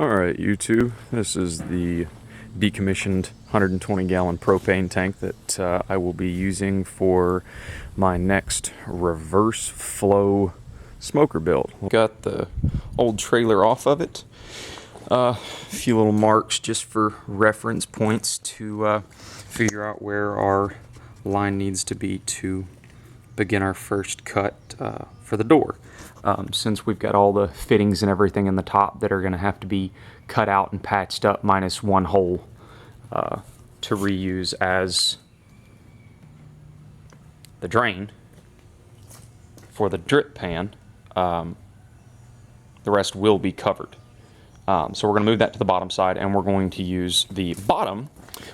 Alright YouTube, this is the decommissioned 120 gallon propane tank that I will be using for my next reverse flow smoker build. Got the old trailer off of it. A few little marks just for reference points to figure out where our line needs to be to begin our first cut for the door. Since we've got all the fittings and everything in the top that are going to have to be cut out and patched up, minus one hole to reuse as the drain for the drip pan. The rest will be covered. So we're going to move that to the bottom side, and we're going to use the bottom,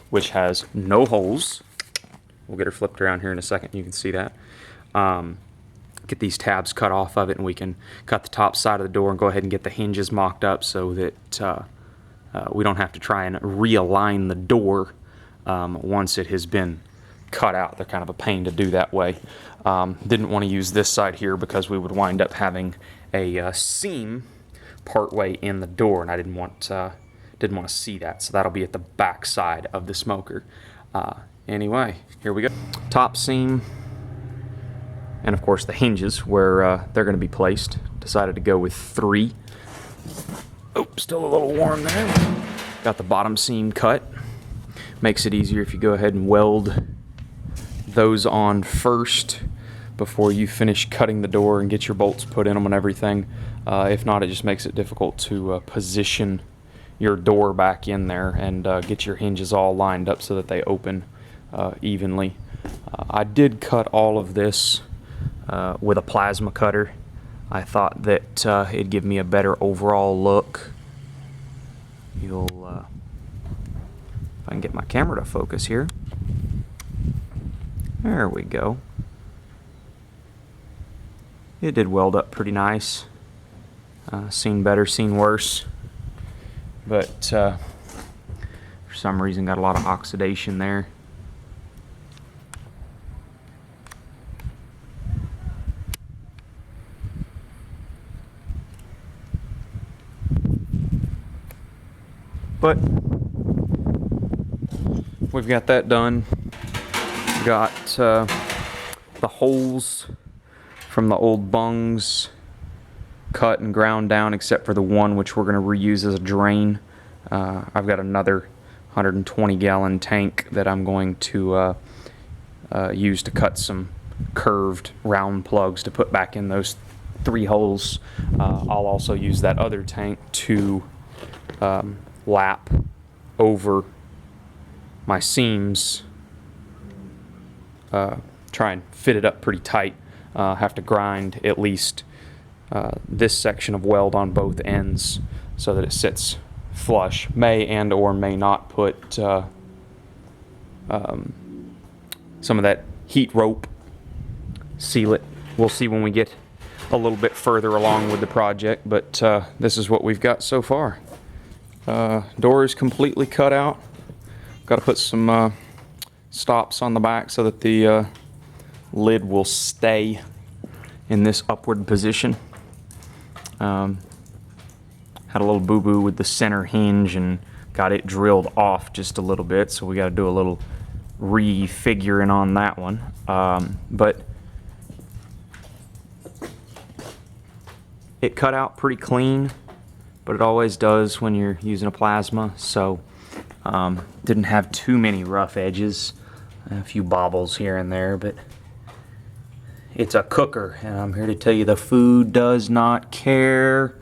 which has no holes. We'll get her flipped around here in a second. You can see that. Get these tabs cut off of it, and we can cut the top side of the door and go ahead and get the hinges mocked up so that we don't have to try and realign the door once it has been cut out. They're kind of a pain to do that way. Didn't want to use this side here because we would wind up having a seam partway in the door, and I didn't want to see that. So that'll be at the back side of the smoker. Anyway, here we go. Top seam. And of course the hinges where they're going to be placed. Decided to go with 3. Oh, still a little warm there. Got the bottom seam cut. Makes it easier if you go ahead and weld those on first before you finish cutting the door and get your bolts put in them and everything. If not, it just makes it difficult to position your door back in there and get your hinges all lined up so that they open evenly. I did cut all of this with a plasma cutter. I thought that it'd give me a better overall look. If I can get my camera to focus here. There we go. It did weld up pretty nice. Seen better, seen worse. But for some reason got a lot of oxidation there. But we've got that done. Got the holes from the old bungs cut and ground down, except for the one which we're going to reuse as a drain. I've got another 120 gallon tank that I'm going to use to cut some curved round plugs to put back in those 3 holes. I'll also use that other tank to lap over my seams, try and fit it up pretty tight. Have to grind at least this section of weld on both ends so that it sits flush. May and or may not put some of that heat rope, seal it. We'll see when we get a little bit further along with the project, but this is what we've got so far. Door is completely cut out. Got to put some stops on the back so that the lid will stay in this upward position. Had a little boo-boo with the center hinge and got it drilled off just a little bit, so we got to do a little refiguring on that one. But it cut out pretty clean, but it always does when you're using a plasma, so didn't have too many rough edges. A few bobbles here and there, but it's a cooker, and I'm here to tell you the food does not care.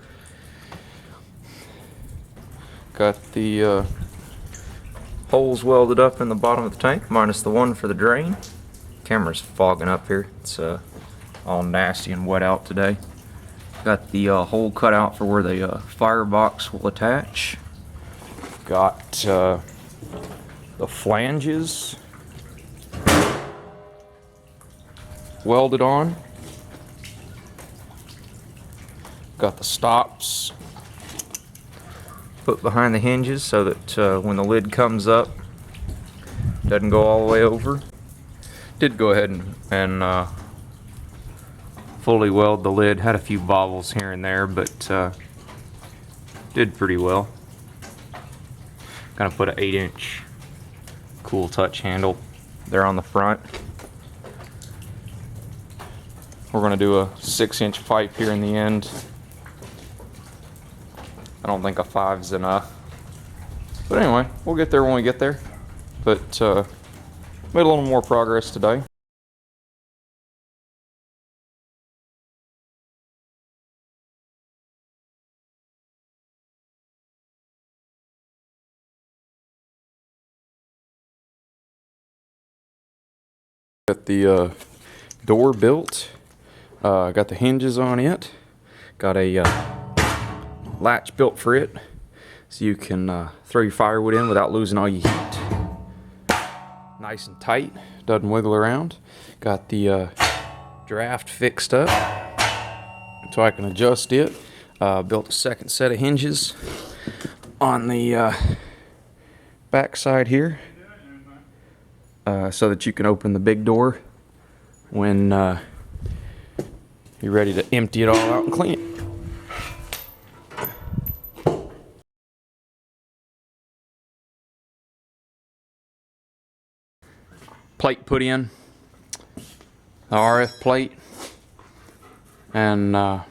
Got the holes welded up in the bottom of the tank, minus the one for the drain. Camera's fogging up here. It's all nasty and wet out today. Got the hole cut out for where the firebox will attach. Got the flanges welded on. Got the stops put behind the hinges so that when the lid comes up, it doesn't go all the way over. Did go ahead and fully weld the lid. Had a few bobbles here and there, but did pretty well. Gonna put an 8-inch Cool Touch handle there on the front. We're gonna do a 6-inch pipe here in the end. I don't think a 5's enough. But anyway, we'll get there when we get there. But made a little more progress today. Got the door built. Got the hinges on it. Got a latch built for it, so you can throw your firewood in without losing all your heat. Nice and tight, doesn't wiggle around. Got the draft fixed up so I can adjust it. Built a second set of hinges on the back side here, so that you can open the big door when you're ready to empty it all out and clean it. Plate put in, the RF plate, and there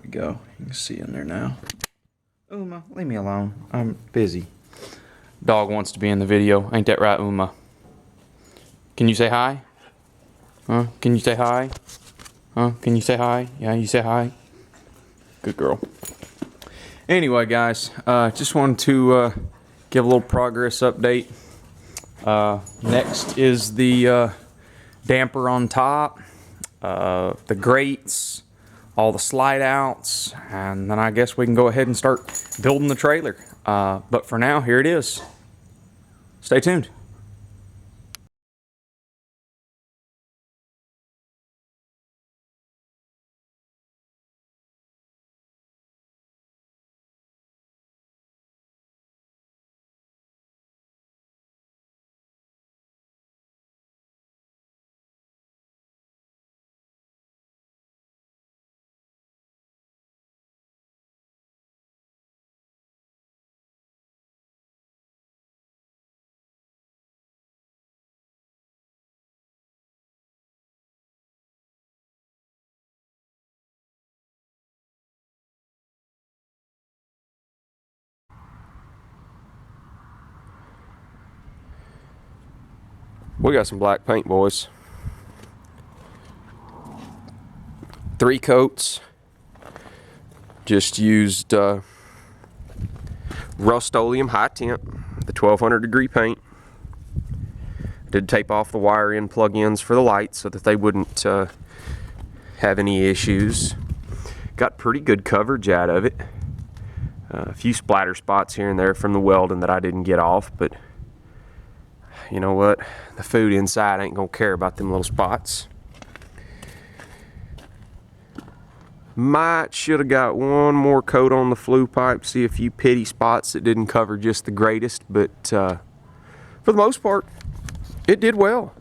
we go. You can see in there now. Uma, leave me alone. I'm busy. Dog wants to be in the video. Ain't that right, Uma? Can you say hi? Huh? Can you say hi? Huh? Can you say hi? Yeah, you say hi? Good girl. Anyway, guys, just wanted to give a little progress update. Next is the damper on top, the grates, all the slide outs, and then I guess we can go ahead and start building the trailer. But for now, here it is. Stay tuned. We got some black paint, boys. 3 coats. Just used Rust-Oleum high temp, the 1200 degree paint. Did tape off the wire in plug-ins for the lights so that they wouldn't have any issues. Got pretty good coverage out of it. A few splatter spots here and there from the welding that I didn't get off, but you know what? The food inside ain't gonna care about them little spots. Should have got one more coat on the flue pipe, see a few pity spots that didn't cover just the greatest, but for the most part, it did well.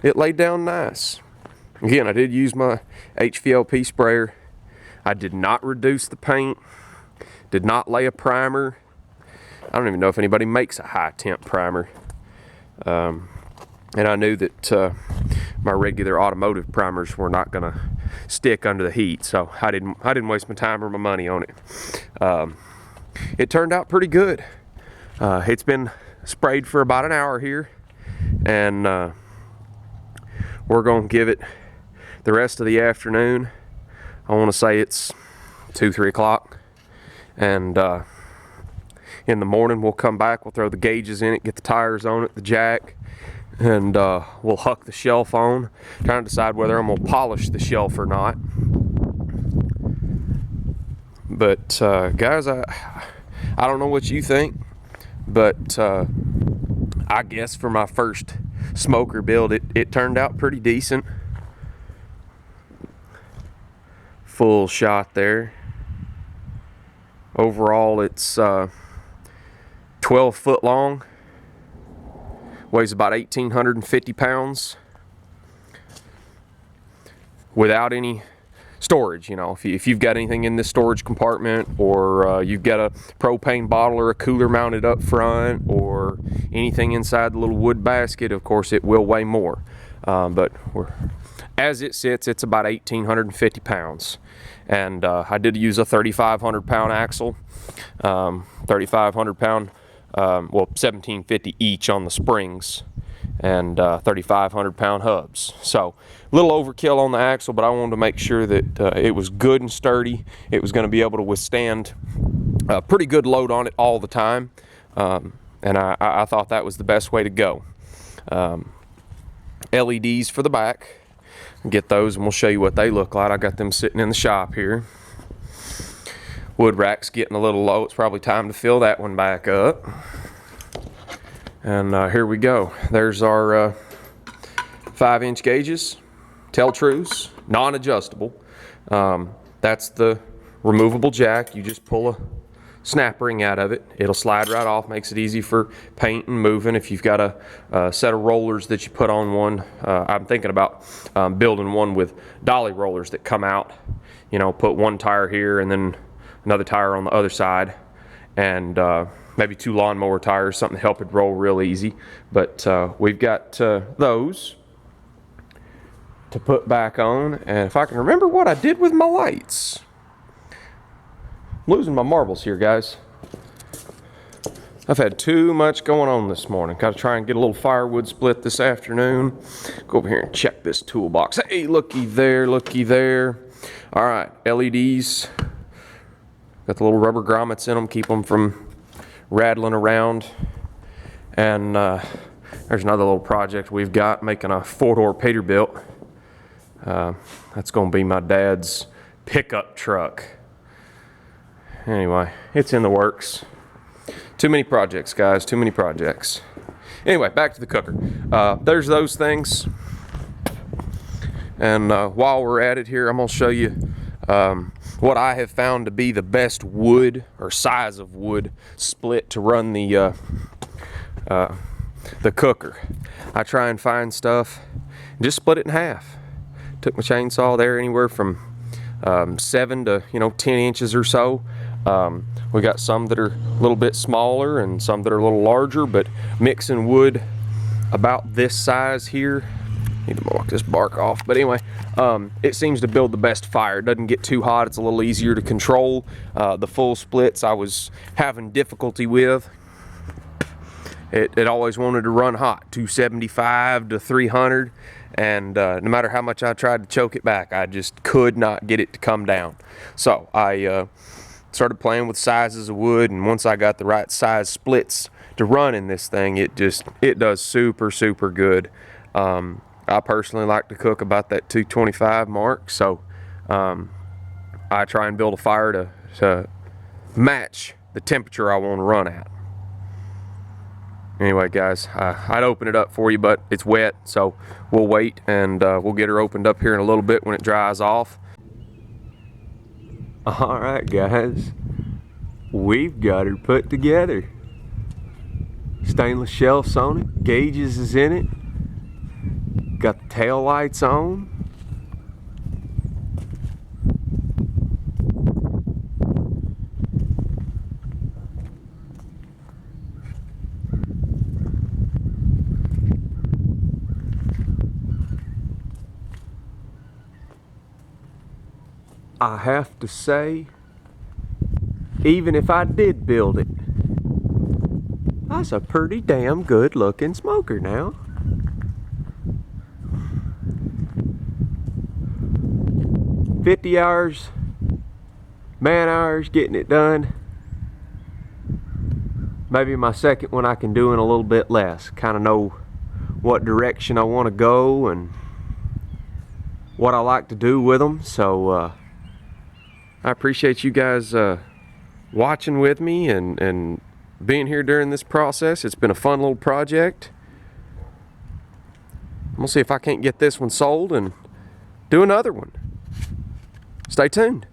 It laid down nice. Again, I did use my HVLP sprayer. I did not reduce the paint, did not lay a primer. I don't even know if anybody makes a high temp primer. And I knew that my regular automotive primers were not gonna stick under the heat, so I didn't waste my time or my money on it. It turned out pretty good. It's been sprayed for about an hour here, and we're gonna give it the rest of the afternoon. I want to say it's 2-3 o'clock, and in the morning we'll come back, we'll throw the gauges in it, get the tires on it, the jack, and we'll huck the shelf on, trying to decide whether I'm gonna polish the shelf or not. But guys, I don't know what you think, but I guess for my first smoker build, it turned out pretty decent. Full shot there. Overall, it's 12 foot long, weighs about 1,850 pounds. without any storage. You know, if you've got anything in this storage compartment, or you've got a propane bottle or a cooler mounted up front, or anything inside the little wood basket, of course it will weigh more. But as it sits, it's about 1,850 pounds. And I did use a 3,500 pound axle, 3,500 pound, well, 1,750 each on the springs, and 3,500 pound hubs. So a little overkill on the axle, but I wanted to make sure that it was good and sturdy. It was going to be able to withstand a pretty good load on it all the time. And I thought that was the best way to go. LEDs for the back. Get those and we'll show you what they look like. I got them sitting in the shop here. Wood rack's getting a little low. It's probably time to fill that one back up. And here we go. There's our 5-inch gauges, Teltrues, non-adjustable. That's the removable jack. You just pull a snap ring out of it. It'll slide right off, makes it easy for paint and moving. If you've got a set of rollers that you put on one, I'm thinking about building one with dolly rollers that come out. You know, put one tire here and then another tire on the other side, and maybe 2 lawnmower tires, something to help it roll real easy. But we've got those to put back on. And if I can remember what I did with my lights. Losing my marbles here, guys. I've had too much going on this morning. Got to try and get a little firewood split this afternoon. Go over here and check this toolbox. Hey, looky there, looky there. All right, LEDs. Got the little rubber grommets in them, keep them from rattling around. And there's another little project we've got, making a 4-door Peterbilt. That's going to be my dad's pickup truck. Anyway, it's in the works. Too many projects, guys, too many projects. Anyway, back to the cooker. There's those things. And while we're at it here, I'm going to show you what I have found to be the best wood or size of wood split to run the cooker. I try and find stuff and just split it in half. Took my chainsaw there anywhere from 7 to 10 inches or so. We got some that are a little bit smaller and some that are a little larger, but mixing wood about this size here, need to walk this bark off, but anyway, it seems to build the best fire. It doesn't get too hot, it's a little easier to control. The full splits I was having difficulty with. It always wanted to run hot, 275 to 300, and no matter how much I tried to choke it back, I just could not get it to come down. So I started playing with sizes of wood, and once I got the right size splits to run in this thing, it does super good. I personally like to cook about that 225 mark, so I try and build a fire to match the temperature I want to run at. Anyway, guys, I'd open it up for you, but it's wet, so we'll wait, and we'll get her opened up here in a little bit when it dries off. All right, guys, we've got her put together. Stainless shelves on it, gauges is in it, got the tail lights on. I have to say, even if I did build it, that's a pretty damn good looking smoker now. $50 hours, man hours getting it done. Maybe my second one I can do in a little bit less. Kind of know what direction I want to go and what I like to do with them. So I appreciate you guys watching with me and being here during this process. It's been a fun little project. I'm gonna see if I can't get this one sold and do another one. Stay tuned.